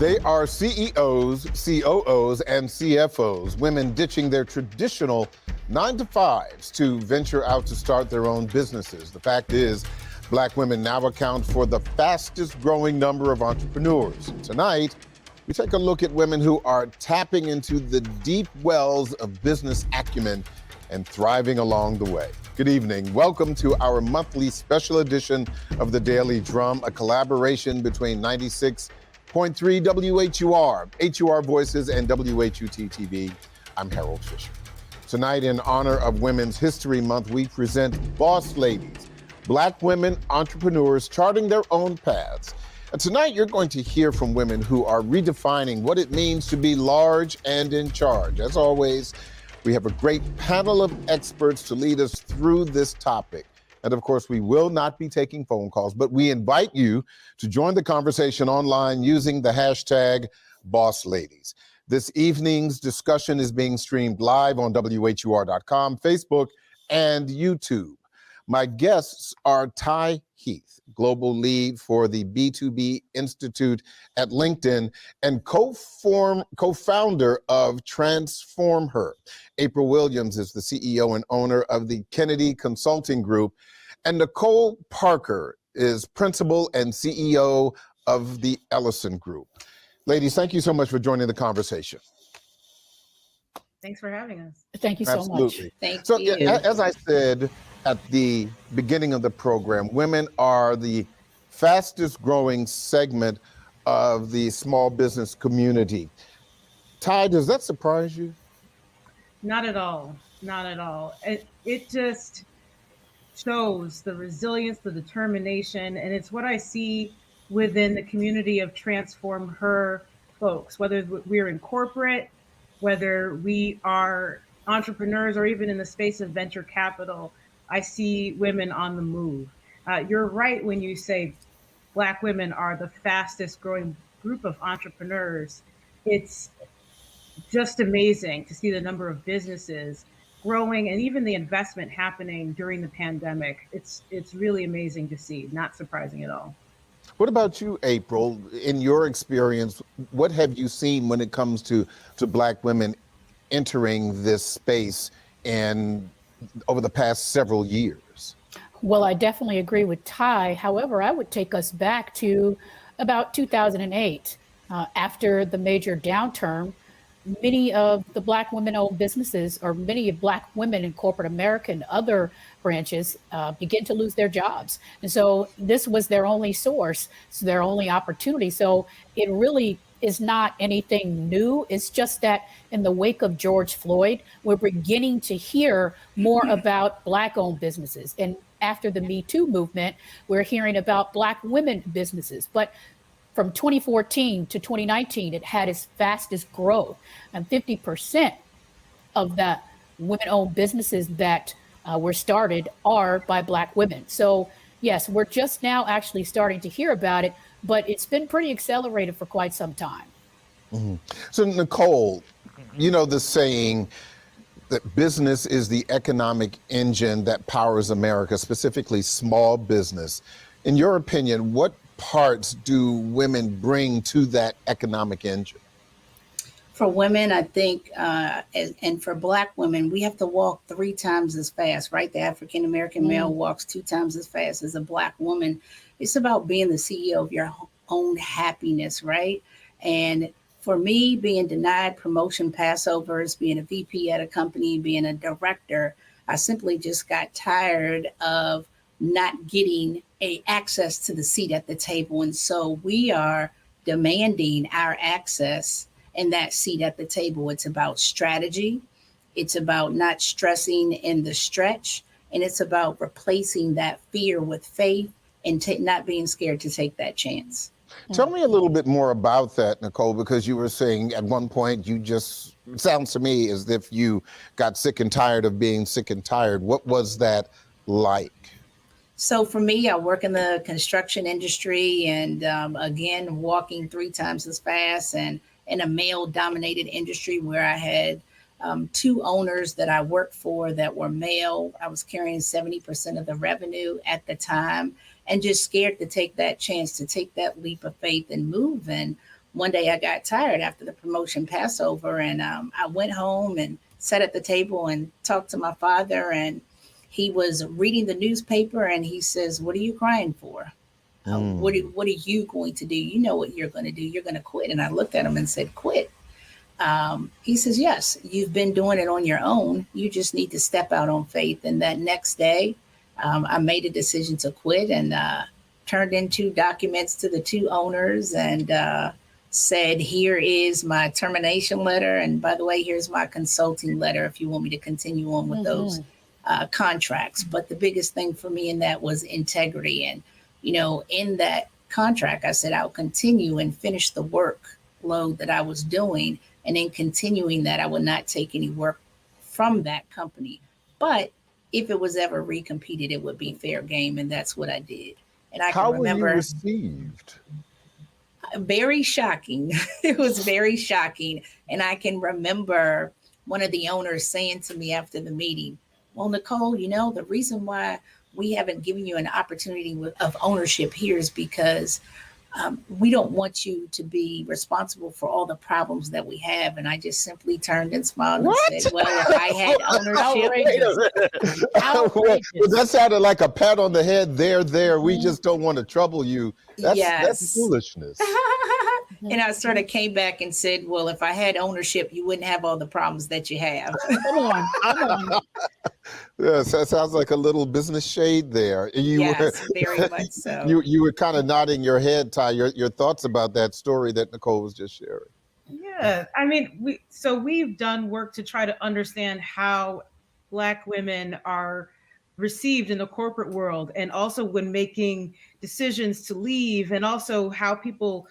They are CEOs, COOs, and CFOs, women ditching their traditional 9-to-5s to venture out to start their own businesses. The fact is, Black women now account for the fastest growing number of entrepreneurs. Tonight, we take a look at women who are tapping into the deep wells of business acumen and thriving along the way. Good evening. Welcome to our monthly special edition of the Daily Drum, a collaboration between 96.3 WHUR, HUR Voices, and WHUT-TV. I'm Harold Fisher. Tonight, in honor of Women's History Month, we present Boss Ladies, Black women entrepreneurs charting their own paths. And tonight, you're going to hear from women who are redefining what it means to be large and in charge. As always, we have a great panel of experts to lead us through this topic. And of course, we will not be taking phone calls, but we invite you to join the conversation online using the hashtag BossLadies. This evening's discussion is being streamed live on WHUR.com, Facebook, and YouTube. My guests are Ty Heath, Global Lead for the B2B Institute at LinkedIn and co-founder of Transform Her. April Williams is the CEO and owner of the Kennedy Consulting Group. And Nicole Parker is principal and CEO of the Ellison Group. Ladies, thank you so much for joining the conversation. Thanks for having us. Thank you so much. Thank you. Yeah, as I said at the beginning of the program, women are the fastest growing segment of the small business community. Ty, does that surprise you? Not at all. Not at all. It just shows the resilience, the determination, and it's what I see within the community of Transform Her folks, whether we're in corporate, whether we are entrepreneurs, or even in the space of venture capital. I see women on the move. You're right when you say Black women are the fastest growing group of entrepreneurs. It's just amazing to see the number of businesses growing and even the investment happening during the pandemic. It's really amazing to see, not surprising at all. What about you, April? In your experience, what have you seen when it comes to Black women entering this space and over the past several years? Well, I definitely agree with Ty. However, I would take us back to about 2008. After the major downturn, many of the Black women-owned businesses, or many of Black women in corporate America and other branches, begin to lose their jobs. And so this was their only source, so their only opportunity. So it really is not anything new. It's just that in the wake of George Floyd, we're beginning to hear more about Black-owned businesses. And after the Me Too movement, we're hearing about Black women businesses. But from 2014 to 2019, it had its fastest growth, and 50% of the women-owned businesses that were started are by Black women. So yes, we're just now actually starting to hear about it, but it's been pretty accelerated for quite some time. Mm-hmm. So Nicole, you know the saying that business is the economic engine that powers America, specifically small business. In your opinion, what parts do women bring to that economic engine? For women, I think, and for Black women, we have to walk 3 times as fast, right? The African-American male walks 2 times as fast as a Black woman. It's about being the CEO of your own happiness, right? And for me, being denied promotion passovers, being a VP at a company, being a director, I simply just got tired of not getting access to the seat at the table. And so we are demanding our access and that seat at the table. It's about strategy. It's about not stressing in the stretch. And it's about replacing that fear with faith and not being scared to take that chance. Tell me a little bit more about that, Nicole, because you were saying at one point, it sounds to me as if you got sick and tired of being sick and tired. What was that like? So for me, I work in the construction industry, and again, walking 3 times as fast, and in a male-dominated industry where I had 2 owners that I worked for that were male. I was carrying 70% of the revenue at the time, and just scared to take that chance, to take that leap of faith and move. And one day I got tired after the promotion Passover, and I went home and sat at the table and talked to my father, and he was reading the newspaper, and he says, "What are you crying for? What are you going to do? You know what you're going to do. You're going to quit." And I looked at him and said, "Quit?" He says, "Yes, you've been doing it on your own. You just need to step out on faith." And that next day, I made a decision to quit, and turned in 2 documents to the 2 owners, and said, "Here is my termination letter. And by the way, here's my consulting letter if you want me to continue on with those contracts." But the biggest thing for me in that was integrity. And, in that contract, I said, I'll continue and finish the workload that I was doing. And in continuing that, I would not take any work from that company. But if it was ever recompeted, it would be fair game. And that's what I did. And I can remember. How were you received? Very shocking. It was very shocking. And I can remember one of the owners saying to me after the meeting, "Well, Nicole, the reason why we haven't given you an opportunity of ownership here is because we don't want you to be responsible for all the problems that we have." And I just simply turned and smiled and said, "Well, if I had ownership." That sounded like a pat on the head. There. We just don't want to trouble you. That's foolishness. And I sort of came back and said, "Well, if I had ownership, you wouldn't have all the problems that you have." Come on. Yes, that sounds like a little business shade there. Yes, very much so. You were kind of nodding your head, Ty. Your thoughts about that story that Nicole was just sharing. Yeah, I mean, we've done work to try to understand how Black women are received in the corporate world, and also when making decisions to leave, and also how people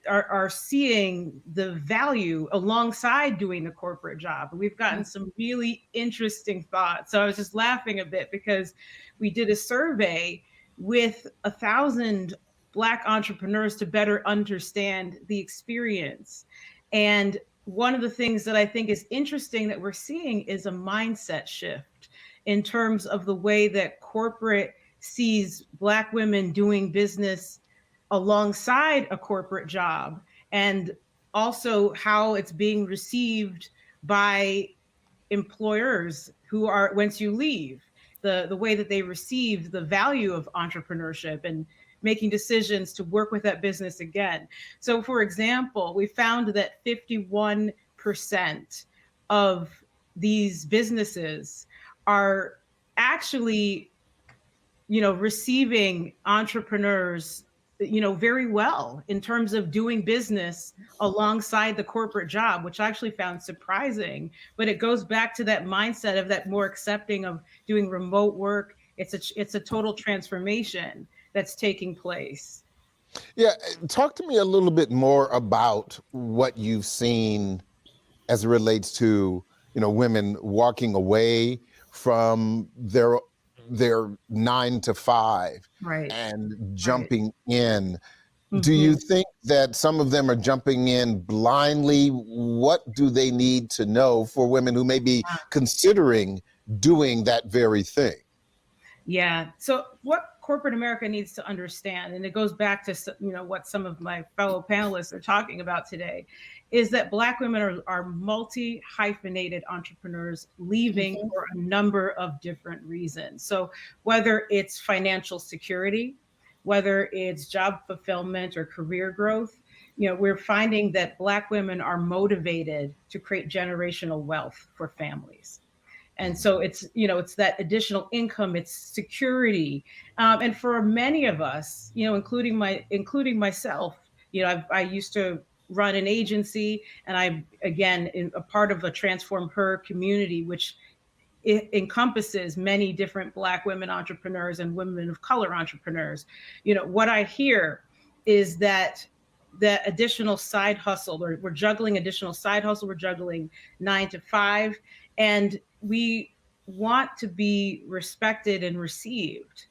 are seeing the value alongside doing the corporate job. And we've gotten some really interesting thoughts. So I was just laughing a bit because we did a survey with 1,000 Black entrepreneurs to better understand the experience. And one of the things that I think is interesting that we're seeing is a mindset shift in terms of the way that corporate sees Black women doing business alongside a corporate job, and also how it's being received by employers who are, once you leave, the way that they receive the value of entrepreneurship and making decisions to work with that business again. So for example, we found that 51% of these businesses are actually, receiving entrepreneurs, very well in terms of doing business alongside the corporate job, which I actually found surprising. But it goes back to that mindset of that more accepting of doing remote work. It's a total transformation that's taking place. Yeah, talk to me a little bit more about what you've seen as it relates to, women walking away from their 9 to 5, right, and jumping in. Do you think that some of them are jumping in blindly? What do they need to know for women who may be considering doing that very thing? Yeah. So what corporate America needs to understand, and it goes back to what some of my fellow panelists are talking about today, is that Black women are multi-hyphenated entrepreneurs leaving for a number of different reasons. So whether it's financial security, whether it's job fulfillment or career growth, we're finding that Black women are motivated to create generational wealth for families. And so it's that additional income, it's security. And for many of us, including myself, I used to run an agency, and I'm again a part of a Transform Her community, which it encompasses many different Black women entrepreneurs and women of color entrepreneurs. What I hear is that additional side hustle, or we're juggling additional side hustle, we're juggling 9 to 5, and we want to be respected and received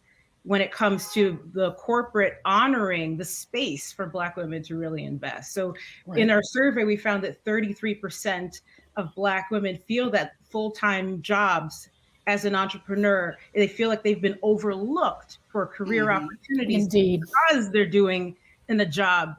when it comes to the corporate honoring the space for Black women to really invest. So in our survey, we found that 33% of Black women feel that full-time jobs as an entrepreneur, they feel like they've been overlooked for career opportunities because they're doing in a job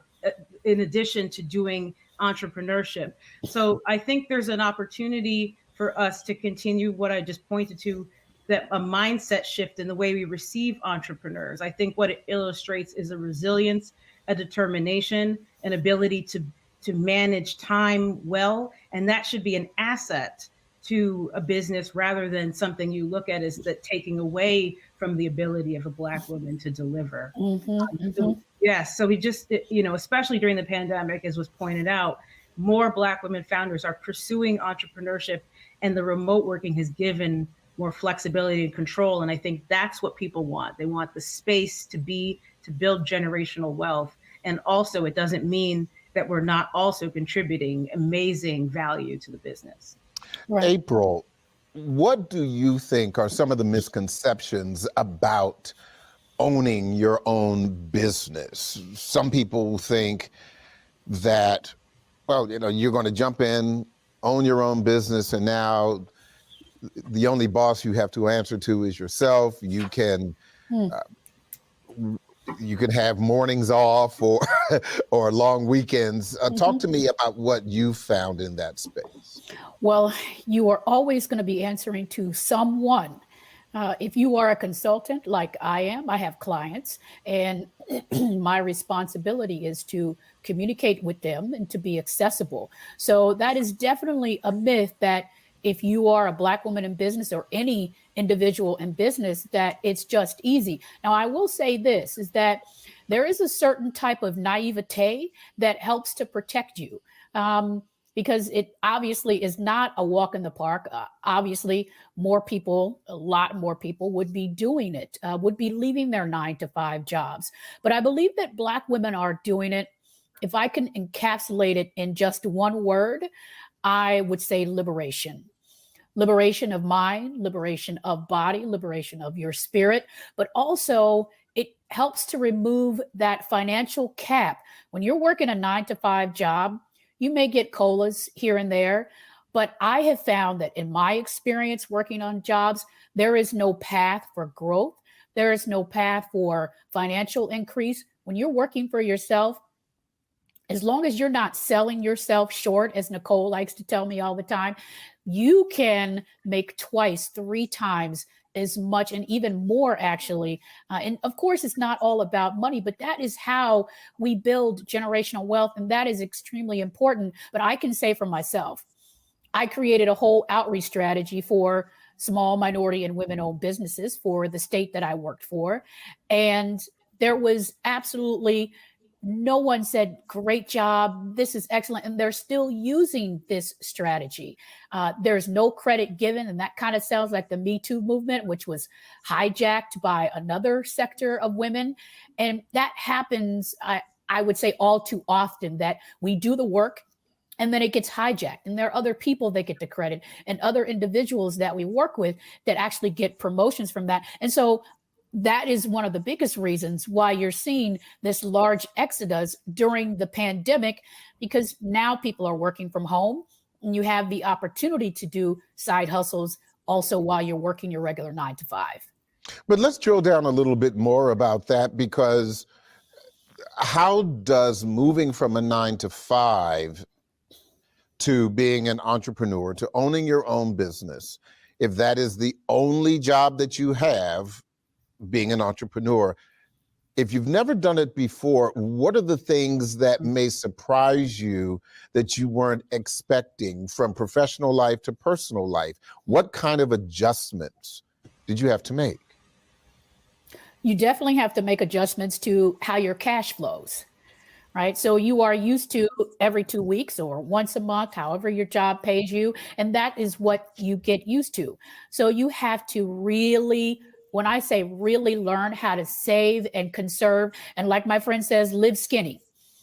in addition to doing entrepreneurship. So I think there's an opportunity for us to continue what I just pointed to, that a mindset shift in the way we receive entrepreneurs. I think what it illustrates is a resilience, a determination, an ability to manage time well, and that should be an asset to a business rather than something you look at as that taking away from the ability of a Black woman to deliver. So, yes, so we just, especially during the pandemic, as was pointed out, more Black women founders are pursuing entrepreneurship, and the remote working has given more flexibility and control. And I think that's what people want. They want the space to build generational wealth. And also, it doesn't mean that we're not also contributing amazing value to the business. Right. April, what do you think are some of the misconceptions about owning your own business? Some people think that, well, you're going to jump in, own your own business, and now the only boss you have to answer to is yourself. You can have mornings off or long weekends. Talk to me about what you found in that space. Well, you are always going to be answering to someone. If you are a consultant like I am, I have clients, and my responsibility is to communicate with them and to be accessible. So that is definitely a myth that if you are a Black woman in business or any individual in business, that it's just easy. Now, I will say this, is that there is a certain type of naivete that helps to protect you. Because it obviously is not a walk in the park. Obviously, a lot more people would be doing it, would be leaving their 9-to-5 jobs. But I believe that Black women are doing it. If I can encapsulate it in just one word, I would say liberation. Liberation of mind, liberation of body, liberation of your spirit, but also it helps to remove that financial cap. When you're working a 9-to-5 job, you may get COLAs here and there, but I have found that in my experience working on jobs, there is no path for growth. There is no path for financial increase. When you're working for yourself, as long as you're not selling yourself short, as Nicole likes to tell me all the time, you can make 2x, 3x as much and even more, actually. And of course, it's not all about money, but that is how we build generational wealth. And that is extremely important. But I can say for myself, I created a whole outreach strategy for small minority and women-owned businesses for the state that I worked for. And there was absolutely no one said, great job, this is excellent. And they're still using this strategy. There's no credit given. And that kind of sounds like the Me Too movement, which was hijacked by another sector of women. And that happens, I would say, all too often, that we do the work and then it gets hijacked. And there are other people that get the credit and other individuals that we work with that actually get promotions from that. And so that is one of the biggest reasons why you're seeing this large exodus during the pandemic, because now people are working from home and you have the opportunity to do side hustles also while you're working your regular 9-to-5. But let's drill down a little bit more about that, because how does moving from a 9-to-5 to being an entrepreneur, to owning your own business, if that is the only job that you have, being an entrepreneur, if you've never done it before, what are the things that may surprise you that you weren't expecting from professional life to personal life? What kind of adjustments did you have to make? You definitely have to make adjustments to how your cash flows, right? So you are used to every 2 weeks or once a month, however your job pays you, and that is what you get used to. So you have to really, when I say really, learn how to save and conserve. And like my friend says, live skinny.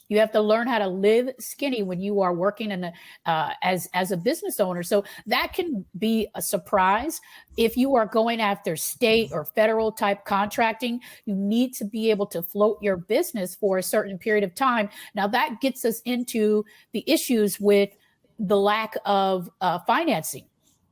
You have to learn how to live skinny when you are working in as a business owner. So that can be a surprise. If you are going after state or federal type contracting, you need to be able to float your business for a certain period of time. Now that gets us into the issues with the lack of financing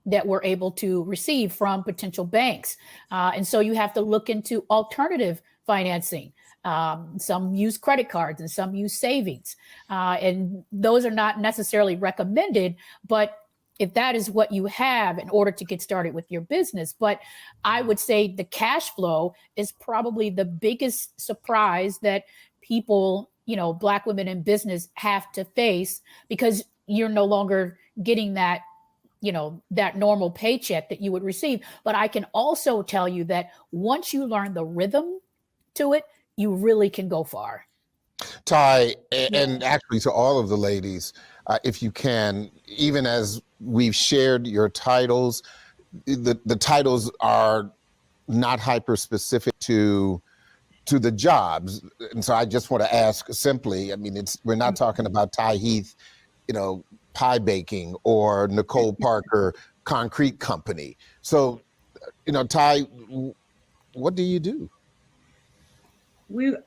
that we're able to receive from potential banks. And so you have to look into alternative financing. Some use credit cards and some use savings. And those are not necessarily recommended, but if that is what you have in order to get started with your business. But I would say the cash flow is probably the biggest surprise that people, Black women in business have to face, because you're no longer getting that, that normal paycheck that you would receive. But I can also tell you that once you learn the rhythm to it, you really can go far. Ty, and actually to all of the ladies, if you can, even as we've shared your titles, the titles are not hyper specific to the jobs. And so I just want to ask simply, I mean, we're not talking about Ty Heath, pie baking, or Nicole Parker concrete company. So, Ty, what do you do?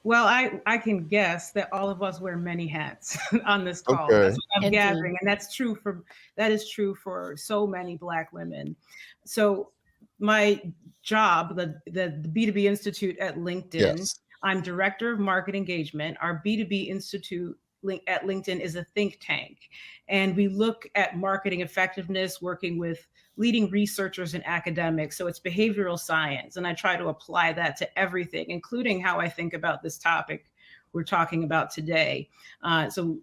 I can guess that all of us wear many hats on this call. Okay. That's what I'm gathering, and that is true for so many Black women. So my job, the B2B Institute at LinkedIn, yes. I'm Director of Market Engagement. Our B2B Institute at LinkedIn is a think tank, and we look at marketing effectiveness, working with leading researchers and academics. So it's behavioral science, and I try to apply that to everything, including how I think about this topic we're talking about today. So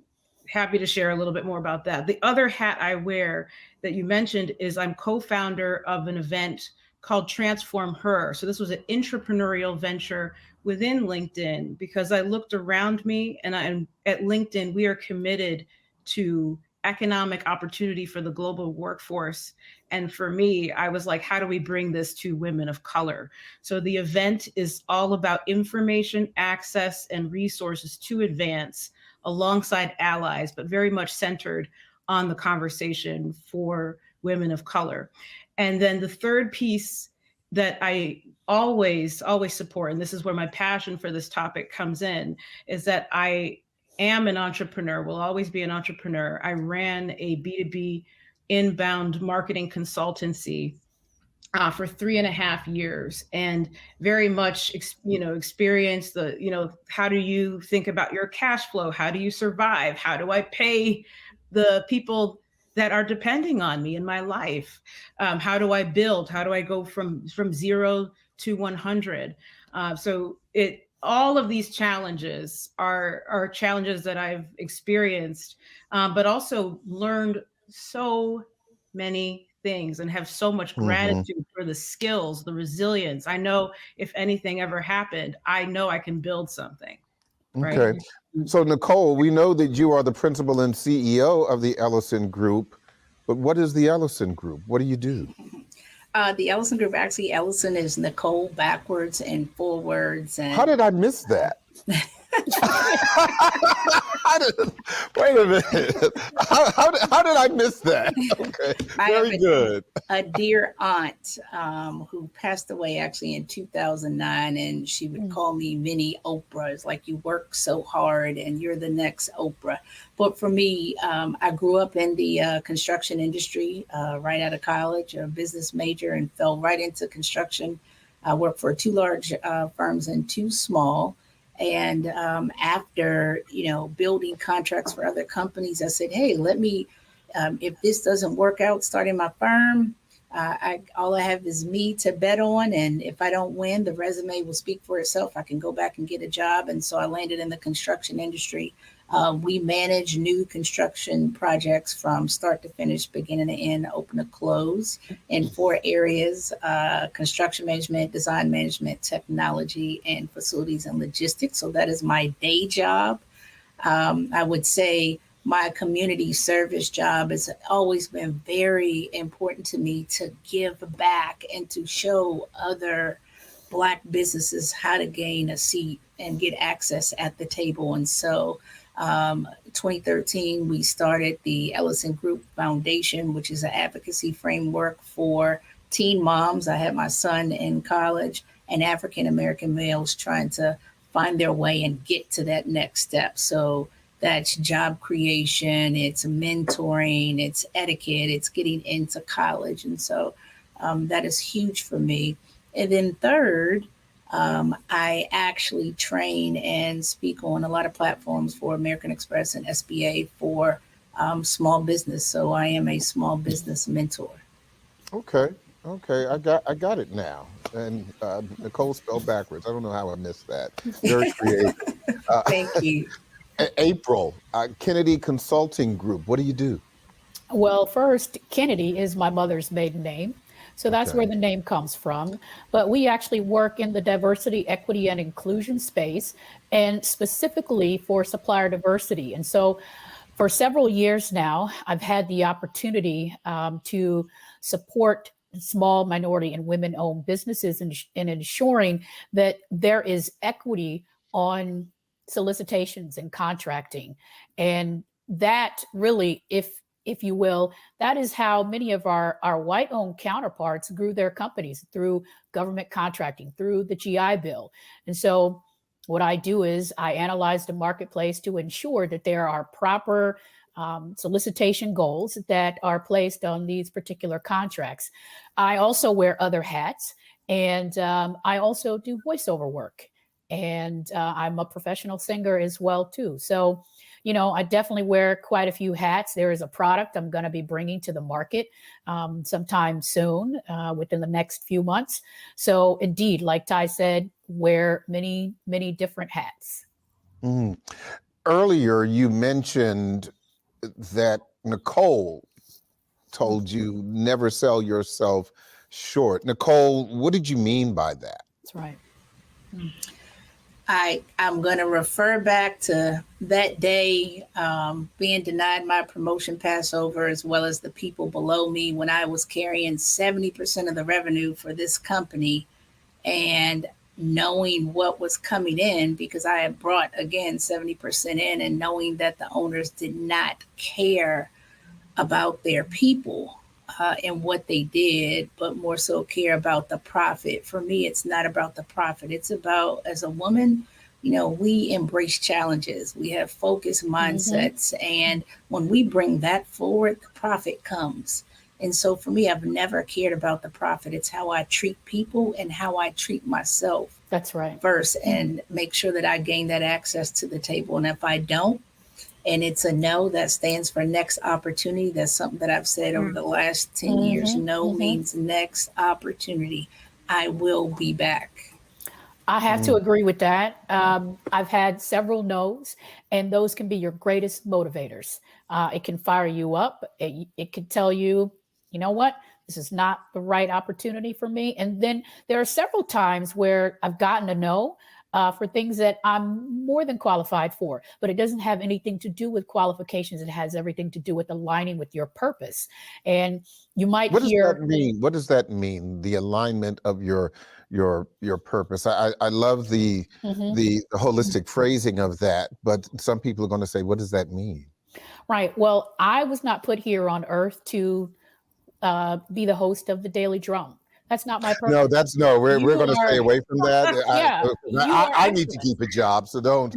happy to share a little bit more about that. The other hat I wear that you mentioned is I'm co-founder of an event called Transform Her. So this was an entrepreneurial venture within LinkedIn, because I looked around me, and at LinkedIn, we are committed to economic opportunity for the global workforce. And for me, I was like, how do we bring this to women of color? So the event is all about information, access, and resources to advance alongside allies, but very much centered on the conversation for women of color. And then the third piece that I always support, and this is where my passion for this topic comes in, is that I am an entrepreneur, will always be an entrepreneur. I ran a B2B inbound marketing consultancy for 3.5 years, and very much, experienced the, how do you think about your cash flow? How do you survive? How do I pay the people that are depending on me in my life? How do I build? How do I go from 0 to 100? So all of these challenges are challenges that I've experienced, but also learned so many things and have so much gratitude for the skills, the resilience. I know if anything ever happened, I know I can build something. Right? Okay. So Nicole, we know that you are the principal and CEO of the Ellison Group, but what is the Ellison Group? What do you do? The Ellison Group, actually, Ellison is Nicole backwards and forwards. And how did I miss that? Wait a minute. How did I miss that? Okay, very good. A dear aunt who passed away actually in 2009, and she would call me mini Oprah. It's like, you work so hard and you're the next Oprah. But for me, I grew up in the construction industry right out of college, a business major, and fell right into construction. I worked for 2 large firms and 2 small. And after, building contracts for other companies, I said, hey, let me, if this doesn't work out starting my firm, all I have is me to bet on. And if I don't win, the resume will speak for itself. I can go back and get a job. And so I landed in the construction industry. We manage new construction projects from start to finish, beginning to end, open to close, in 4 areas: construction management, design management, technology, and facilities and logistics. So that is my day job. I would say my community service job has always been very important to me, to give back and to show other Black businesses how to gain a seat and get access at the table. And so 2013, we started the Ellison Group Foundation, which is an advocacy framework for teen moms. I had my son in college, and African-American males trying to find their way and get to that next step. So that's job creation, it's mentoring, it's etiquette, it's getting into college. And so that is huge for me. And then third, I actually train and speak on a lot of platforms for American Express and SBA for small business. So I am a small business mentor. Okay. Okay. I got it now. And Nicole spelled backwards. I don't know how I missed that. Very creative. Thank you. April, Kennedy Consulting Group. What do you do? Well, first, Kennedy is my mother's maiden name. So that's Okay. where the name comes from. But we actually work in the diversity, equity, and inclusion space, and specifically for supplier diversity. And so for several years now, I've had the opportunity to support small minority and women-owned businesses in ensuring that there is equity on solicitations and contracting. And that really, if you will, that is how many of our white-owned counterparts grew their companies, through government contracting, through the GI Bill. And so what I do is I analyze the marketplace to ensure that there are proper solicitation goals that are placed on these particular contracts. I also wear other hats, and I also do voiceover work. And I'm a professional singer as well, too. So, you know, I definitely wear quite a few hats. There is a product I'm going to be bringing to the market sometime soon, within the next few months. So indeed, like Ty said, wear many, many different hats. Mm. Earlier, you mentioned that Nicole told you never sell yourself short. Nicole, what did you mean by that? That's right. I'm going to refer back to that day being denied my promotion passover, as well as the people below me, when I was carrying 70% of the revenue for this company, and knowing what was coming in, because I had brought, again, 70% in, and knowing that the owners did not care about their people and what they did, but more so care about the profit. For me, it's not about the profit. It's about, as a woman, you know, we embrace challenges. We have focused mindsets. And when we bring that forward, the profit comes. And so for me, I've never cared about the profit. It's how I treat people and how I treat myself. That's right. First, and make sure that I gain that access to the table. And if I don't, and it's a no, that stands for next opportunity. That's something that I've said over the last 10 years. No means next opportunity. I will be back. I have to agree with that. I've had several no's, and those can be your greatest motivators. It can fire you up. It can tell you, you know what, this is not the right opportunity for me. And then there are several times where I've gotten a no for things that I'm more than qualified for, but it doesn't have anything to do with qualifications. It has everything to do with aligning with your purpose. And you might hear— What does that mean? What does that mean? The alignment of your purpose. I love the holistic phrasing of that, but some people are going to say, what does that mean? Right. Well, I was not put here on earth to be the host of the Daily Drum. That's not my purpose. We're going to stay away from that. Yeah, I need to keep a job, so don't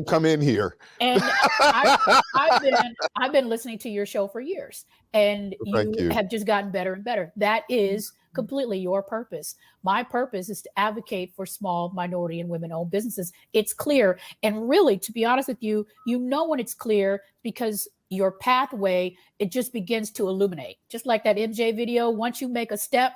come in here. And I've been listening to your show for years, and you have just gotten better and better. That is completely your purpose. My purpose is to advocate for small minority and women-owned businesses. It's clear, and really, to be honest with you, you know when it's clear because your pathway, it just begins to illuminate. Just like that MJ video, once you make a step,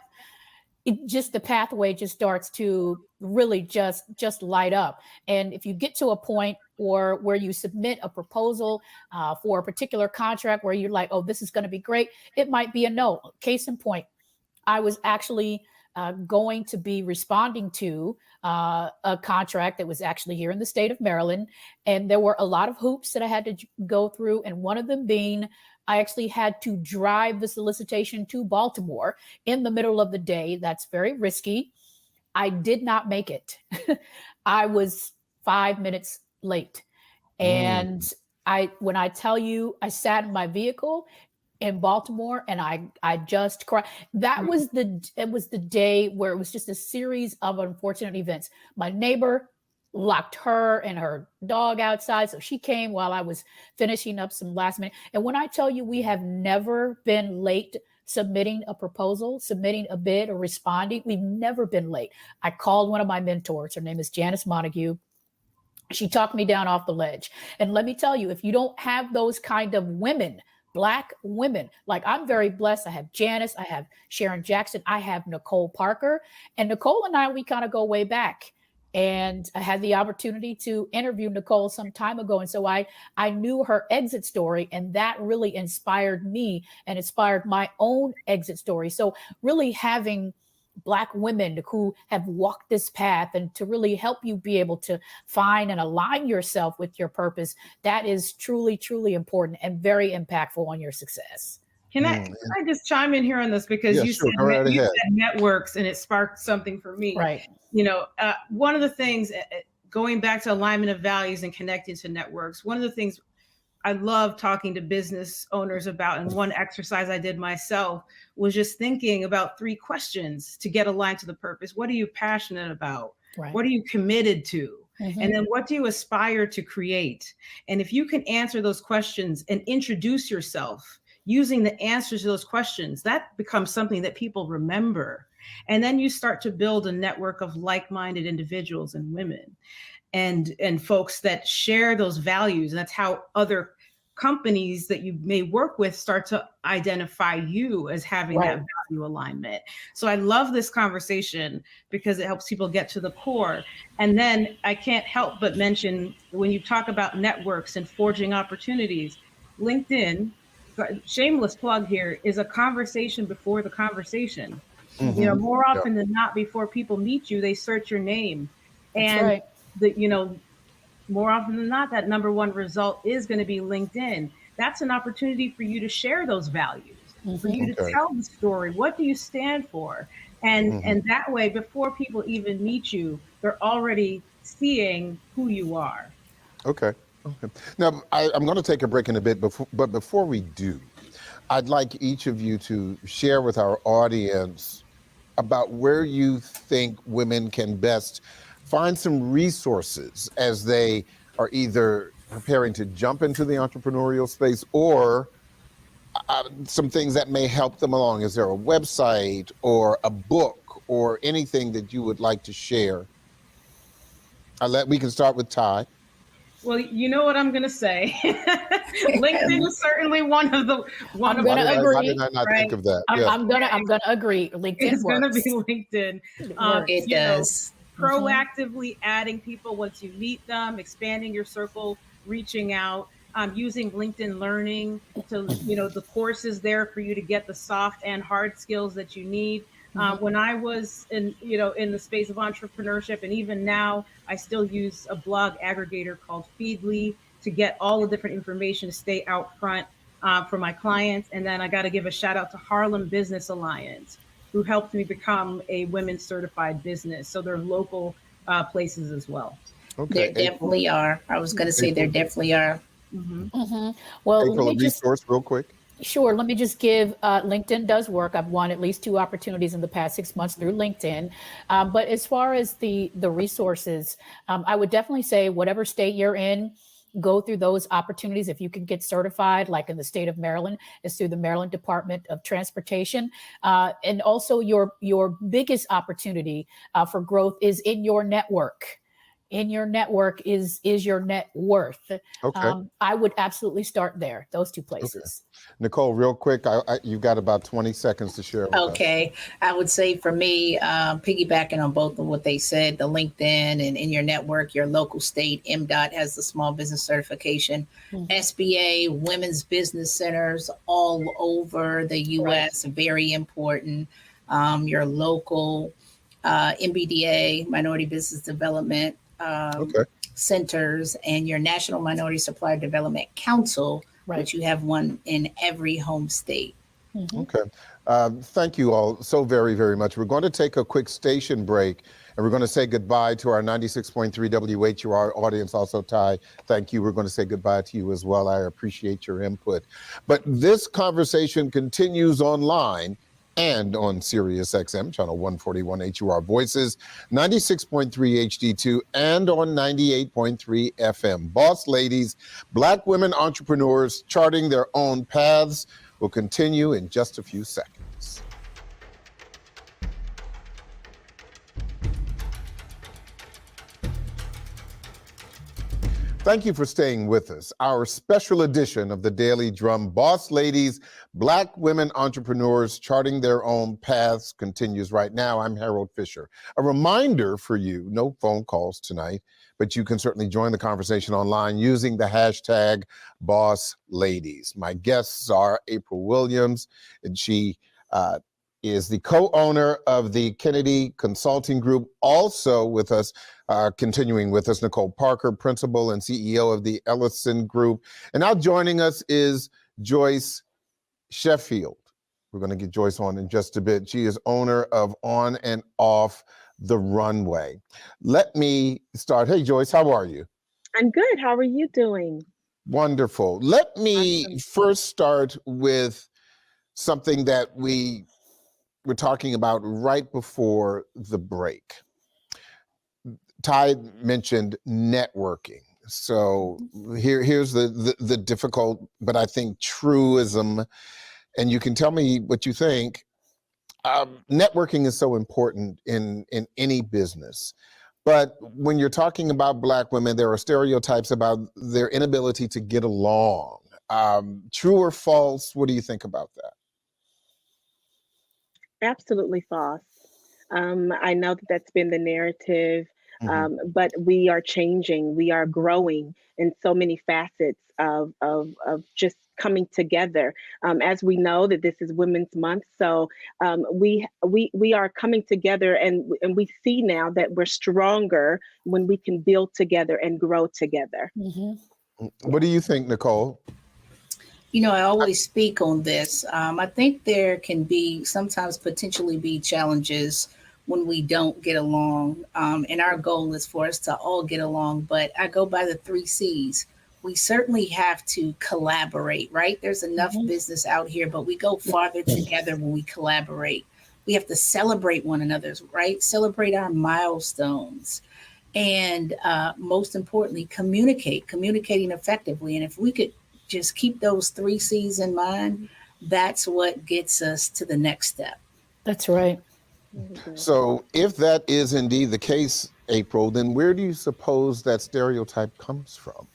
the pathway just starts to really just light up. And if you get to a point or where you submit a proposal for a particular contract where you're like, oh, this is going to be great, it might be a no. Case in point, I was actually going to be responding to a contract that was actually here in the state of Maryland. And there were a lot of hoops that I had to go through. And one of them being, I actually had to drive the solicitation to Baltimore in the middle of the day. That's very risky. I did not make it. I was 5 minutes late. And when I tell you, I sat in my vehicle in Baltimore and I just cried. It was the day where it was just a series of unfortunate events. My neighbor locked her and her dog outside, so she came while I was finishing up some last minute. And when I tell you, we have never been late submitting a proposal, submitting a bid, or responding. We've never been late. I called one of my mentors. Her name is Janice Montague. She talked me down off the ledge. And let me tell you, if you don't have those kind of women, Black women, like I'm very blessed. I have Janice, I have Sharon Jackson, I have Nicole Parker. And Nicole and I, we kind of go way back. And I had the opportunity to interview Nicole some time ago. And so I knew her exit story, and that really inspired me and inspired my own exit story. So really having Black women who have walked this path and to really help you be able to find and align yourself with your purpose, that is truly, truly important and very impactful on your success. Can I just chime in here on this, because you said networks, and it sparked something for me. Right. You know, one of the things, going back to alignment of values and connecting to networks, one of the things I love talking to business owners about, and one exercise I did myself was just thinking about 3 questions to get aligned to the purpose. What are you passionate about? Right. What are you committed to? Mm-hmm. And then what do you aspire to create? And if you can answer those questions and introduce yourself using the answers to those questions, that becomes something that people remember. And then you start to build a network of like-minded individuals and women and folks that share those values. And that's how other companies that you may work with start to identify you as having that value alignment. So I love this conversation because it helps people get to the core. And then I can't help but mention, when you talk about networks and forging opportunities, LinkedIn, shameless plug here, is a conversation before the conversation. Mm-hmm. You know, more often than not, before people meet you, they search your name. And more often than not, that number one result is going to be LinkedIn. That's an opportunity for you to share those values, for you to tell the story. What do you stand for? And and that way, before people even meet you, they're already seeing who you are. Okay. Now, I'm going to take a break in a bit, but before we do, I'd like each of you to share with our audience about where you think women can best find some resources as they are either preparing to jump into the entrepreneurial space or some things that may help them along. Is there a website or a book or anything that you would like to share? We can start with Ty. Well, you know what I'm going to say. LinkedIn is certainly one of the. I'm going to agree. Why did I not think of that? I'm going to agree. LinkedIn is going to be LinkedIn. It does. Proactively adding people once you meet them, expanding your circle, reaching out, using LinkedIn Learning to, the courses there for you to get the soft and hard skills that you need. When I was in the space of entrepreneurship, and even now, I still use a blog aggregator called Feedly to get all the different information to stay out front for my clients. And then I got to give a shout out to Harlem Business Alliance, who helped me become a women's certified business. So they're local places as well. Okay. There definitely are. I was going to say there definitely are. Mm-hmm. Mm-hmm. Well, let me resource real quick. Sure. Let me just give, LinkedIn does work. I've won at least 2 opportunities in the past 6 months through LinkedIn. But as far as the resources, I would definitely say whatever state you're in, go through those opportunities. If you can get certified, like in the state of Maryland, it's through the Maryland Department of Transportation. And also your biggest opportunity for growth is in your network. In your network is your net worth. Okay. I would absolutely start there, those 2 places. Okay. Nicole, real quick, you've got about 20 seconds to share with us. I would say for me, piggybacking on both of what they said, the LinkedIn and in your network, your local state, MDOT has the small business certification, SBA, women's business centers all over the U.S., very important. Your local MBDA, Minority Business Development centers, and your National Minority Supplier Development Council, which you have one in every home state. Mm-hmm. Okay. Thank you all so very, very much. We're going to take a quick station break, and we're going to say goodbye to our 96.3 WHUR audience. Also, Ty, thank you. We're going to say goodbye to you as well. I appreciate your input. But this conversation continues online and on Sirius XM, channel 141 HUR Voices, 96.3 HD2, and on 98.3 FM. Boss ladies, Black women entrepreneurs charting their own paths will continue in just a few seconds. Thank you for staying with us. Our special edition of the Daily Drum, Boss Ladies, Black Women Entrepreneurs Charting Their Own Paths, continues right now. I'm Harold Fisher. A reminder for you, no phone calls tonight, but you can certainly join the conversation online using the hashtag Boss Ladies. My guests are April Williams, and she is the co-owner of the Kennedy Consulting Group. Also with us, continuing with us, Nicole Parker, principal and CEO of the Ellison Group. And now joining us is Joyce Sheffield. We're going to get Joyce on in just a bit. She is owner of On and Off the Runway. Let me start. Hey, Joyce, how are you? I'm good. How are you doing? Wonderful. Let me first start with something that we were talking about right before the break. Ty mentioned networking. So here's the difficult, but I think truism, and you can tell me what you think. Networking is so important in any business. But when you're talking about Black women, there are stereotypes about their inability to get along. True or false? What do you think about that? Absolutely false. I know that that's been the narrative, but we are changing. We are growing in so many facets of just coming together. As we know that this is Women's Month, so we are coming together, and we see now that we're stronger when we can build together and grow together. What do you think, Nicole? You know, I always speak on this. I think there can be sometimes potentially be challenges when we don't get along. And our goal is for us to all get along. But I go by the 3 C's. We certainly have to collaborate, right? There's enough business out here, but we go farther together when we collaborate. We have to celebrate one another's, right? Celebrate our milestones. And most importantly, communicating effectively. And if we could just keep those 3 C's in mind, that's what gets us to the next step. That's right. So if that is indeed the case, April, then where do you suppose that stereotype comes from?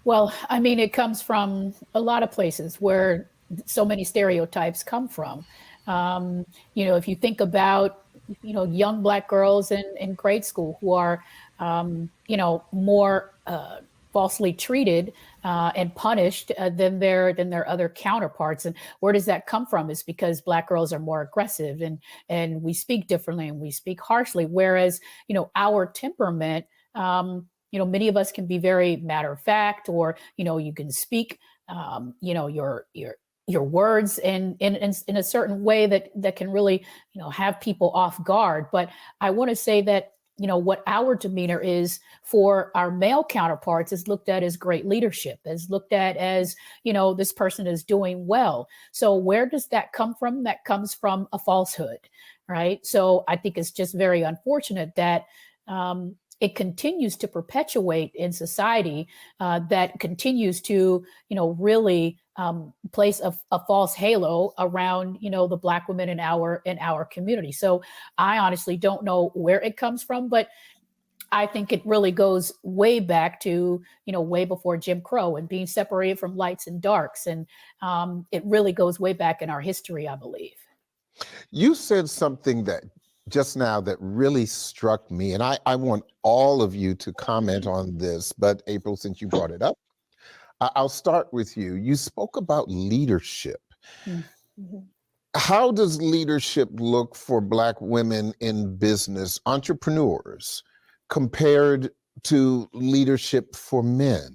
Well, I mean, it comes from a lot of places where so many stereotypes come from. If you think about, young Black girls in grade school who are, more falsely treated and punished than their other counterparts. And where does that come from? It's because Black girls are more aggressive and we speak differently and we speak harshly. Whereas, our temperament, many of us can be very matter of fact, or, you can speak, your words in a certain way that can really, have people off guard. But I want to say that, what our demeanor is for our male counterparts is looked at as great leadership, is looked at as, this person is doing well. So where does that come from? That comes from a falsehood, right? So I think it's just very unfortunate that it continues to perpetuate in society, that continues to, really place a false halo around, the Black women in our community. So I honestly don't know where it comes from, but I think it really goes way back to, way before Jim Crow and being separated from lights and darks. And it really goes way back in our history, I believe. You said something that just now that really struck me, and I want all of you to comment on this, but April, since you brought it up, I'll start with you. You spoke about leadership. How does leadership look for Black women in business, entrepreneurs, compared to leadership for men?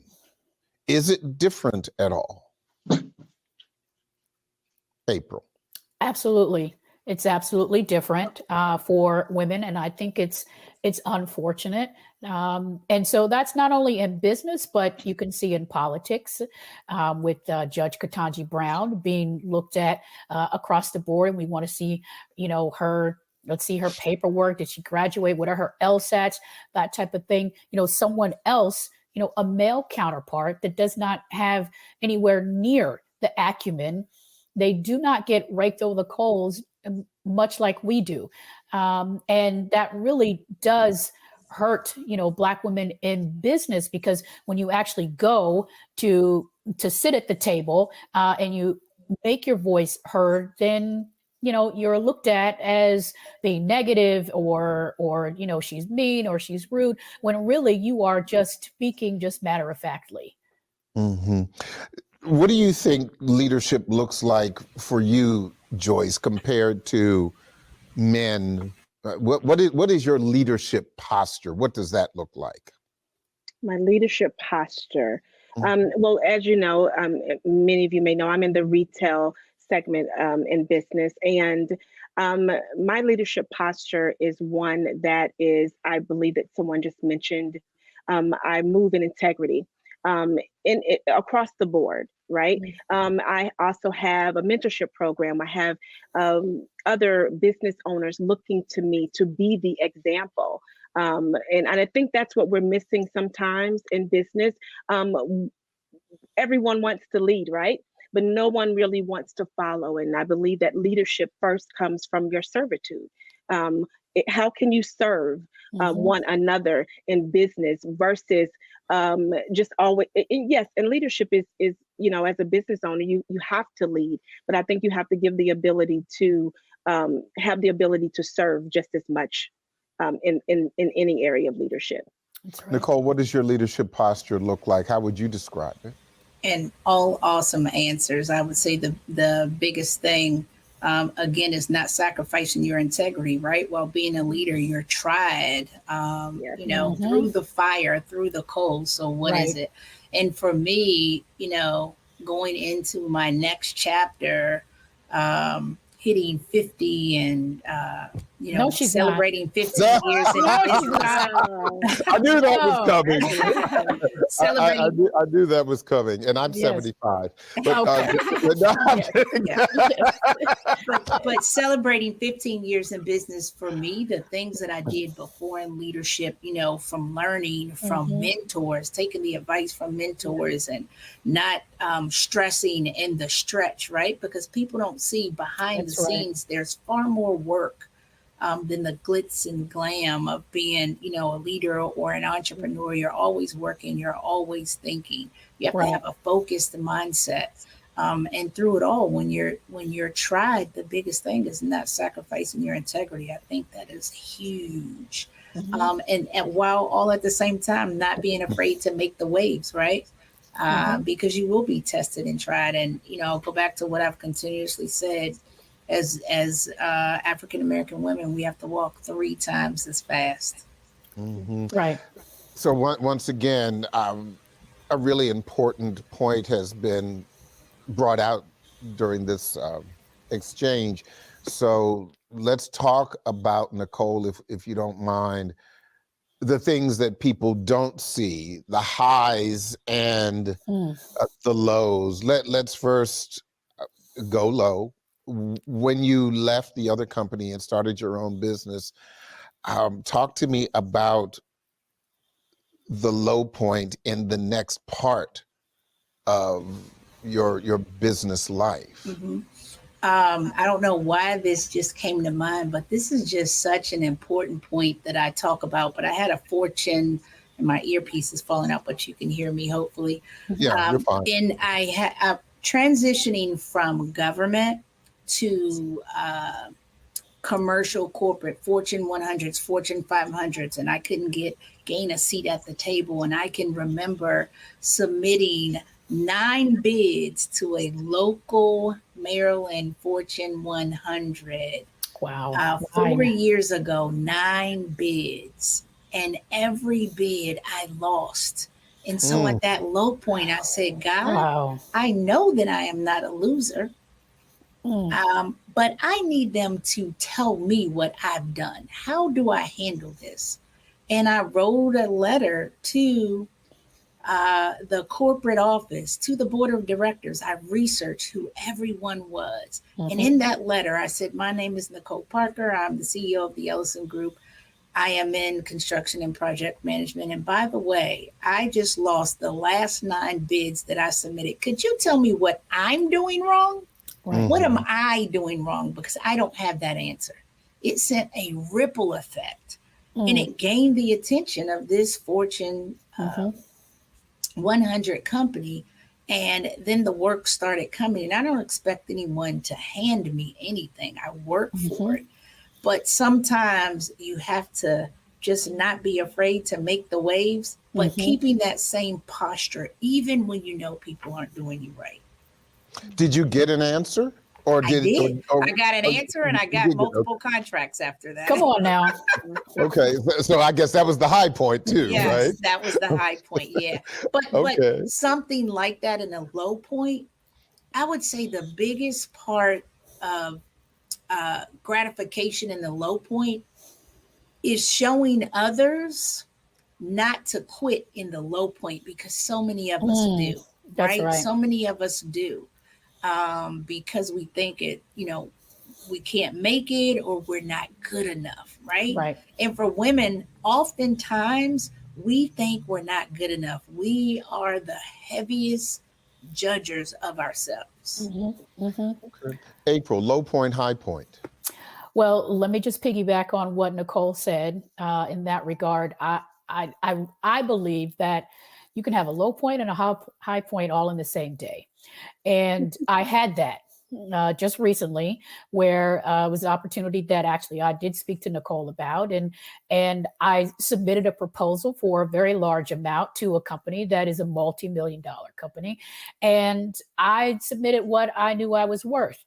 Is it different at all? April. Absolutely. It's absolutely different for women, and I think it's unfortunate. And so that's not only in business, but you can see in politics with Judge Ketanji Brown being looked at across the board. And we want to see, her. Let's see her paperwork. Did she graduate? What are her LSATs? That type of thing. Someone else, a male counterpart that does not have anywhere near the acumen. They do not get raked over the coals much like we do. And that really does hurt, Black women in business, because when you actually go to sit at the table and you make your voice heard, then you're looked at as being negative or she's mean or she's rude, when really you are just speaking just matter of factly. Hmm. What do you think leadership looks like for you, Joyce, compared to men? What is your leadership posture? What does that look like? My leadership posture. Mhm. Well, as you know, many of you may know, I'm in the retail segment in business, and my leadership posture is one that is, I believe that someone just mentioned, I move in integrity across the board, right? I also have a mentorship program. I have other business owners looking to me to be the example. And I think that's what we're missing sometimes in business. Everyone wants to lead, right? But no one really wants to follow. And I believe that leadership first comes from your servitude. How can you serve one another in business versus just always, yes, and leadership is as a business owner, you have to lead, but I think you have to give the ability to have the ability to serve just as much in any area of leadership. Right. Nicole, what does your leadership posture look like? How would you describe it? And all awesome answers. I would say the biggest thing, again, is not sacrificing your integrity, right? While being a leader, you're tried, through the fire, through the cold. So what is it? And for me, going into my next chapter, hitting 50 and, No, she's celebrating not. 15 years in No, she's business. not. I knew that was No. coming. Celebrating I knew that was coming, and I'm Yes. 75. But, Okay. but no, I'm kidding. Yeah. but celebrating 15 years in business, for me, the things that I did before in leadership, from learning from mentors, taking the advice from mentors, and not stressing in the stretch, right? Because people don't see behind That's the right. scenes, there's far more work than the glitz and glam of being, a leader or an entrepreneur. You're always working, you're always thinking. You have to have a focused mindset. And through it all, when you're tried, the biggest thing is not sacrificing your integrity. I think that is huge. And while all at the same time, not being afraid to make the waves, right? Because you will be tested and tried. And, I'll go back to what I've continuously said. As African American women, we have to walk 3 times as fast. Right. So once again, a really important point has been brought out during this exchange. So let's talk about, Nicole, if you don't mind, the things that people don't see, the highs and the lows. Let's first go low. When you left the other company and started your own business, talk to me about the low point in the next part of your business life. I don't know why this just came to mind, but this is just such an important point that I talk about. But I had a fortune, and my earpiece is falling out, but you can hear me hopefully. Yeah, you're fine. And I had transitioning from government to commercial, corporate, Fortune 100s, Fortune 500s, and I couldn't gain a seat at the table. And I can remember submitting 9 bids to a local Maryland Fortune 100. Wow. 4 years ago, 9 bids, and every bid I lost. And so at that low point, I said, God, I know that I am not a loser. But I need them to tell me what I've done. How do I handle this? And I wrote a letter to the corporate office, to the board of directors. I researched who everyone was. And in that letter, I said, my name is Nicole Parker. I'm the CEO of the Ellison Group. I am in construction and project management. And by the way, I just lost the last 9 bids that I submitted. Could you tell me what I'm doing wrong? Right. What am I doing wrong? Because I don't have that answer. It sent a ripple effect and it gained the attention of this Fortune 100 company. And then the work started coming. And I don't expect anyone to hand me anything. I work for it. But sometimes you have to just not be afraid to make the waves, but keeping that same posture, even when you know people aren't doing you right. Did you get an answer? Or I did. I got an answer and I got multiple contracts after that. Come on now. Okay, so I guess that was the high point too, Yes, right? that was the high point, yeah. But something like that in a low point, I would say the biggest part of gratification in the low point is showing others not to quit in the low point, because so many of us do, right? So many of us do. Because we think we can't make it or we're not good enough, right? Right. And for women, oftentimes we think we're not good enough. We are the heaviest judgers of ourselves. Okay. April, low point, high point. Well, let me just piggyback on what Nicole said in that regard. I believe that you can have a low point and a high point all in the same day. And I had that just recently, where it was an opportunity that actually I did speak to Nicole about, and I submitted a proposal for a very large amount to a company that is a multi-million-dollar company. And I submitted what I knew I was worth.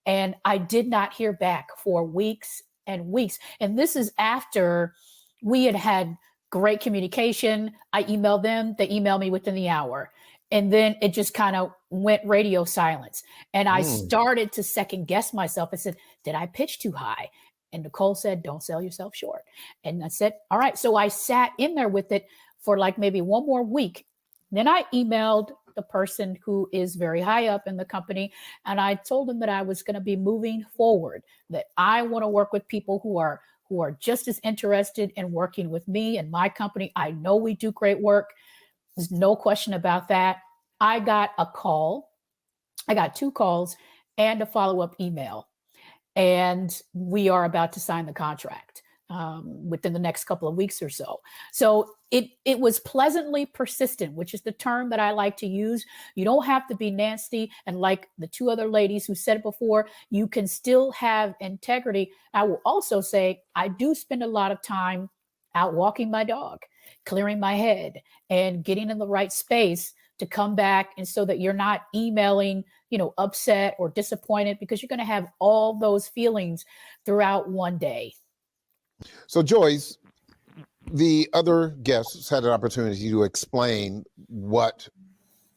And I did not hear back for weeks and weeks. And this is after we had great communication. I emailed them, they emailed me within the hour. And then it just kind of went radio silence. And I started to second guess myself. I said, did I pitch too high? And Nicole said, don't sell yourself short. And I said, all right. So I sat in there with it for like maybe one more week. Then I emailed the person who is very high up in the company. And I told them that I was going to be moving forward, that I want to work with people who are just as interested in working with me and my company. I know we do great work. There's no question about that. I got a call. I got 2 calls and a follow-up email. And we are about to sign the contract within the next couple of weeks or so. So it was pleasantly persistent, which is the term that I like to use. You don't have to be nasty. And like the 2 other ladies who said it before, you can still have integrity. I will also say I do spend a lot of time out walking my dog, clearing my head, and getting in the right space to come back, and so that you're not emailing, upset or disappointed, because you're going to have all those feelings throughout one day. So Joyce, the other guests had an opportunity to explain what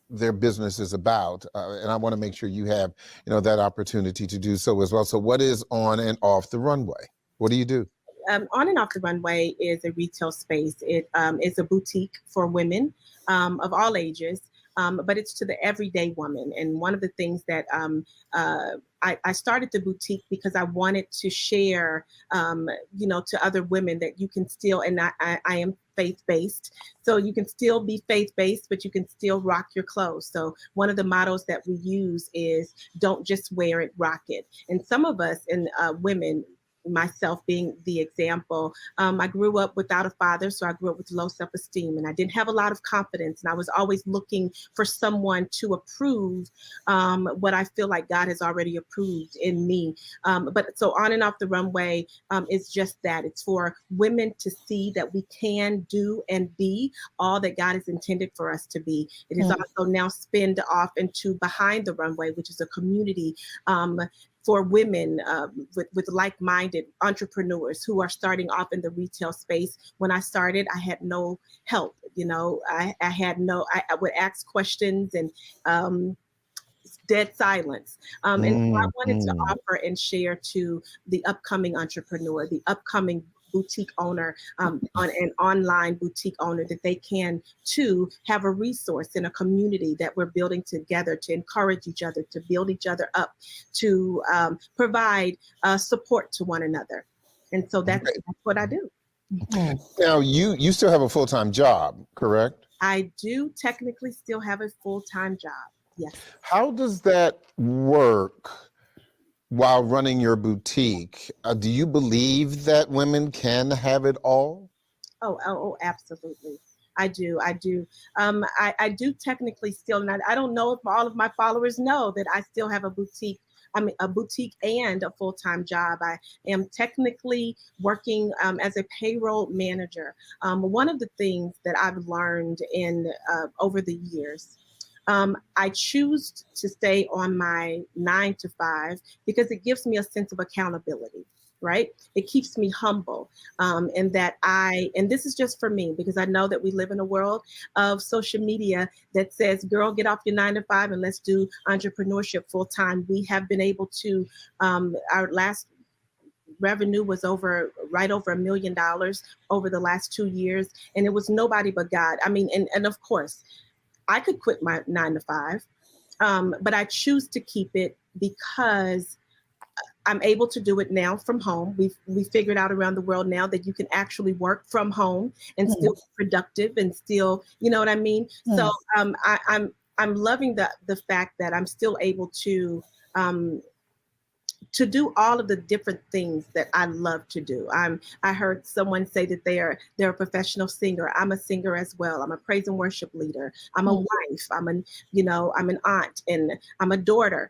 their business is about, and I want to make sure you have, that opportunity to do so as well. So what is on and off the runway? What do you do? On and Off the Runway is a retail space. It is a boutique for women of all ages, but it's to the everyday woman. And one of the things that I started the boutique because I wanted to share, to other women that you can still, and I am faith-based, so you can still be faith-based, but you can still rock your clothes. So one of the mottos that we use is don't just wear it, rock it. And some of us and women, myself being the example, I grew up without a father, so I grew up with low self-esteem, and I didn't have a lot of confidence, and I was always looking for someone to approve what I feel like God has already approved in me. But so On and Off the Runway is just that. It's for women to see that we can do and be all that God has intended for us to be. It is also now spinned off into Behind the Runway, which is a community for women with like-minded entrepreneurs who are starting off in the retail space. When I started, I had no help. I would ask questions and dead silence. And so I wanted to Mhm. offer and share to the upcoming entrepreneur, the upcoming boutique owner, on an online boutique owner, that they can too have a resource in a community that we're building together to encourage each other, to build each other up, to provide support to one another. And so that's what I do. Now, you still have a full-time job, correct? I do technically still have a full-time job. Yes. How does that work while running your boutique? Do you believe that women can have it all? Oh, absolutely. I do. I do. I do technically still not. I don't know if all of my followers know that I still have a boutique. I mean, a boutique and a full-time job. I am technically working as a payroll manager. One of the things that I've learned in over the years, I choose to stay on my 9 to 5 because it gives me a sense of accountability. Right? It keeps me humble. And this is just for me, because I know that we live in a world of social media that says, girl, get off your 9 to 5 and let's do entrepreneurship full time. We have been able to, our last revenue was right over $1 million over the last 2 years. And it was nobody but God. I mean, and of course, I could quit my 9 to 5, but I choose to keep it because I'm able to do it now from home. We figured out around the world now that you can actually work from home and still be productive and still, you know what I mean? So I'm loving the fact that I'm still able to do all of the different things that I love to do. I heard someone say that they're a professional singer. I'm a singer as well. I'm a praise and worship leader. I'm a wife. I'm an aunt, and I'm a daughter.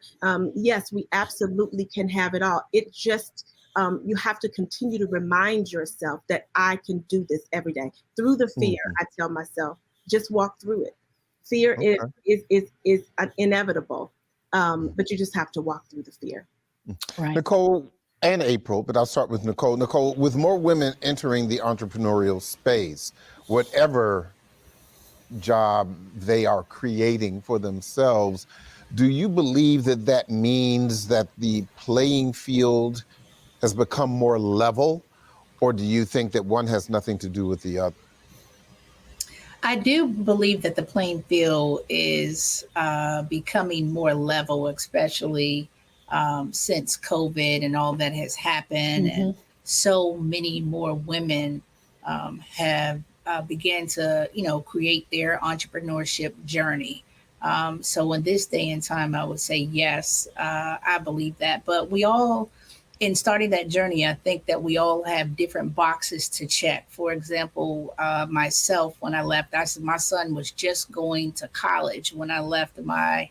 Yes, we absolutely can have it all. It just you have to continue to remind yourself that I can do this every day. Through the fear, I tell myself, just walk through it. Fear is inevitable, but you just have to walk through the fear. Right. Nicole and April, but I'll start with Nicole. Nicole, with more women entering the entrepreneurial space, whatever job they are creating for themselves, do you believe that that means that the playing field has become more level, or do you think that one has nothing to do with the other? I do believe that the playing field is becoming more level, especially since COVID and all that has happened. And so many more women have began to, create their entrepreneurship journey. So in this day and time, I would say, yes, I believe that. But in starting that journey, I think that we all have different boxes to check. For example, myself, when I left, my son was just going to college when I left my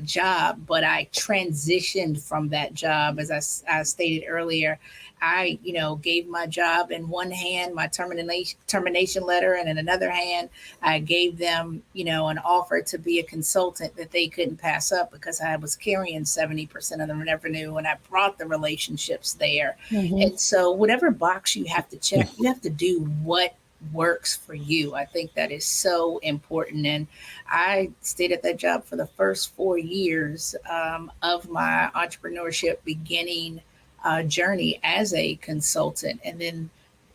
job, but I transitioned from that job. As I stated earlier, I, gave my job in one hand, my termination letter, and in another hand, I gave them, an offer to be a consultant that they couldn't pass up because I was carrying 70% of the revenue and I brought the relationships there. And so whatever box you have to check, you have to do what works for you. I think that is so important. And I stayed at that job for the first 4 years of my entrepreneurship beginning journey as a consultant. And then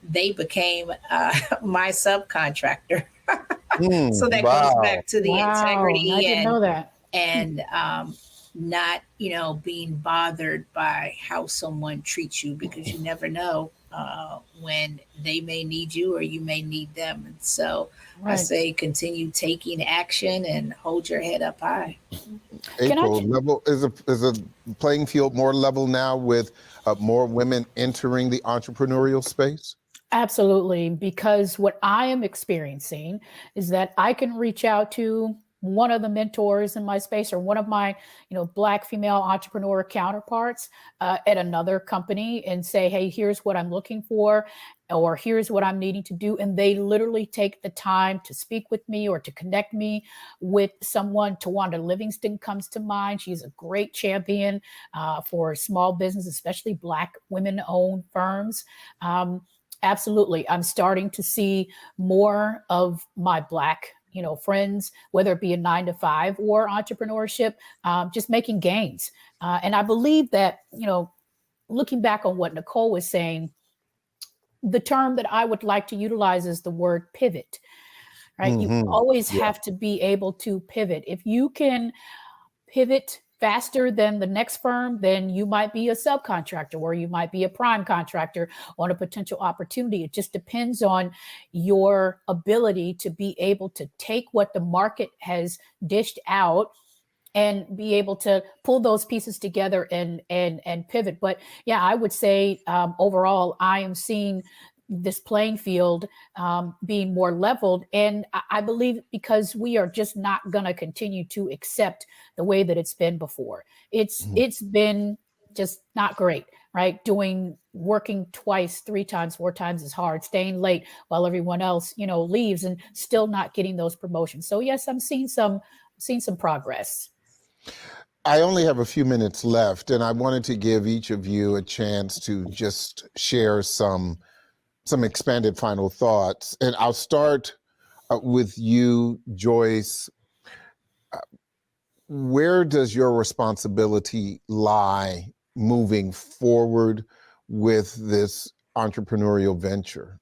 they became my subcontractor. So that goes back to the integrity. I didn't know that. And not, being bothered by how someone treats you, because you never know when they may need you or you may need them. And so I say continue taking action and hold your head up high. April, is a playing field more level now with more women entering the entrepreneurial space? Absolutely, because what I am experiencing is that I can reach out to one of the mentors in my space or one of my, Black female entrepreneur counterparts at another company and say, hey, here's what I'm looking for, or here's what I'm needing to do. And they literally take the time to speak with me or to connect me with someone. Tawanda Livingston comes to mind. She's a great champion for small business, especially Black women-owned firms. Absolutely. I'm starting to see more of my Black friends, whether it be a 9-to-5 or entrepreneurship, just making gains. And I believe that, looking back on what Nicole was saying, the term that I would like to utilize is the word pivot, right? You always have to be able to pivot. If you can pivot faster than the next firm, then you might be a subcontractor or you might be a prime contractor on a potential opportunity. It just depends on your ability to be able to take what the market has dished out and be able to pull those pieces together and pivot. But yeah, I would say overall, I am seeing this playing field being more leveled. And I believe because we are just not going to continue to accept the way that it's been before. It's been just not great, right? Working twice, 3 times, 4 times as hard, staying late while everyone else, leaves and still not getting those promotions. So yes, I'm seeing some progress. I only have a few minutes left, and I wanted to give each of you a chance to just share some expanded final thoughts. And I'll start with you, Joyce. Where does your responsibility lie moving forward with this entrepreneurial venture?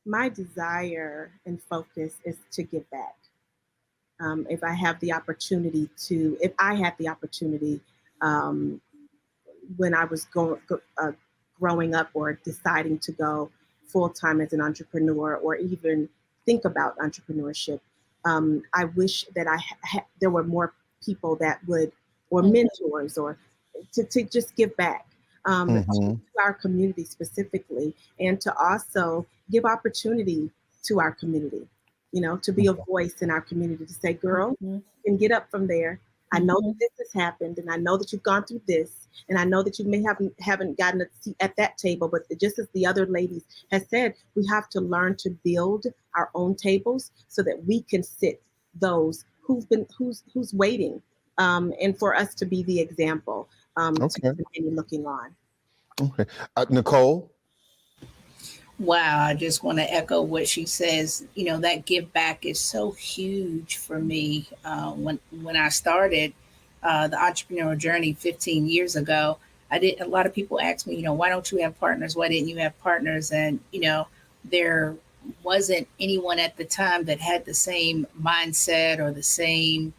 My desire and focus is to give back. If I had the opportunity, when I was growing up or deciding to go full-time as an entrepreneur or even think about entrepreneurship, I wish that there were more people that would, or mentors, or to just give back to our community specifically, and to also give opportunity to our community. To be a voice in our community, to say, girl, you can get up from there. I know that this has happened, and I know that you've gone through this, and I know that you may haven't gotten a seat at that table, but just as the other ladies have said, we have to learn to build our own tables so that we can sit those who's waiting, and for us to be the example to continue looking on. Okay, Nicole. Wow, I just want to echo what she says. That give back is so huge for me. When I started the entrepreneurial journey 15 years ago, a lot of people asked me, why don't you have partners? Why didn't you have partners? And, there wasn't anyone at the time that had the same mindset or the same,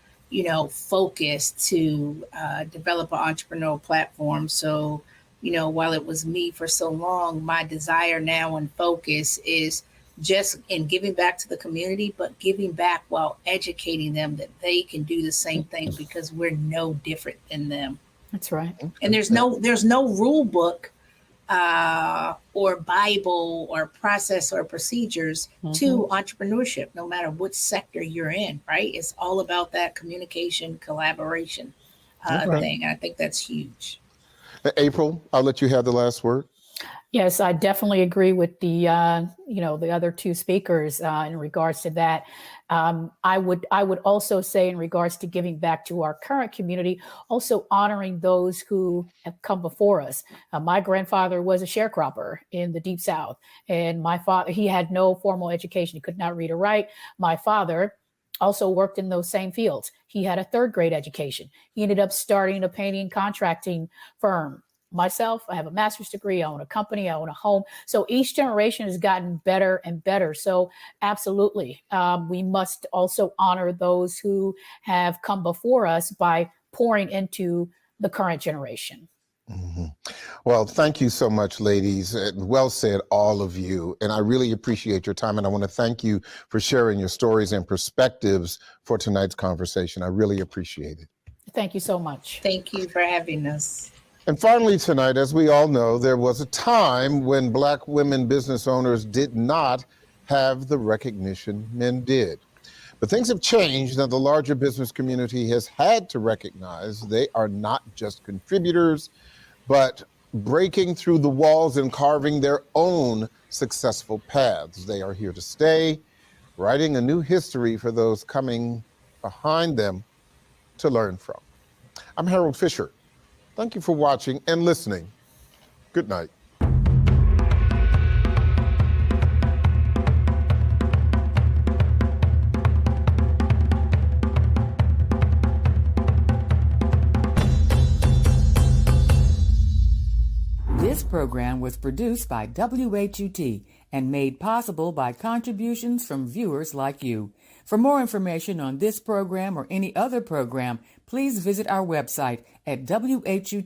focus to develop an entrepreneurial platform. So, while it was me for so long, my desire now and focus is just in giving back to the community, but giving back while educating them that they can do the same thing because we're no different than them. That's right. And there's no rule book or Bible or process or procedures to entrepreneurship, no matter what sector you're in, right? It's all about that communication, collaboration thing. And I think that's huge. April, I'll let you have the last word. Yes, I definitely agree with the other 2 speakers in regards to that. I would also say in regards to giving back to our current community, also honoring those who have come before us. My grandfather was a sharecropper in the Deep South, and my father, he had no formal education. He could not read or write. My father also worked in those same fields. He had a 3rd grade education. He ended up starting a painting contracting firm. Myself, I have a master's degree. I own a company. I own a home. So each generation has gotten better and better. So absolutely, we must also honor those who have come before us by pouring into the current generation. Well, thank you so much, ladies. Well said, all of you. And I really appreciate your time. And I want to thank you for sharing your stories and perspectives for tonight's conversation. I really appreciate it. Thank you so much. Thank you for having us. And finally tonight, as we all know, there was a time when Black women business owners did not have the recognition men did. But things have changed, and the larger business community has had to recognize they are not just contributors, but breaking through the walls and carving their own successful paths. They are here to stay, writing a new history for those coming behind them to learn from. I'm Harold Fisher. Thank you for watching and listening. Good night. program was produced by WHUT and made possible by contributions from viewers like you. For more information on this program or any other program, please visit our website at WHUT.org.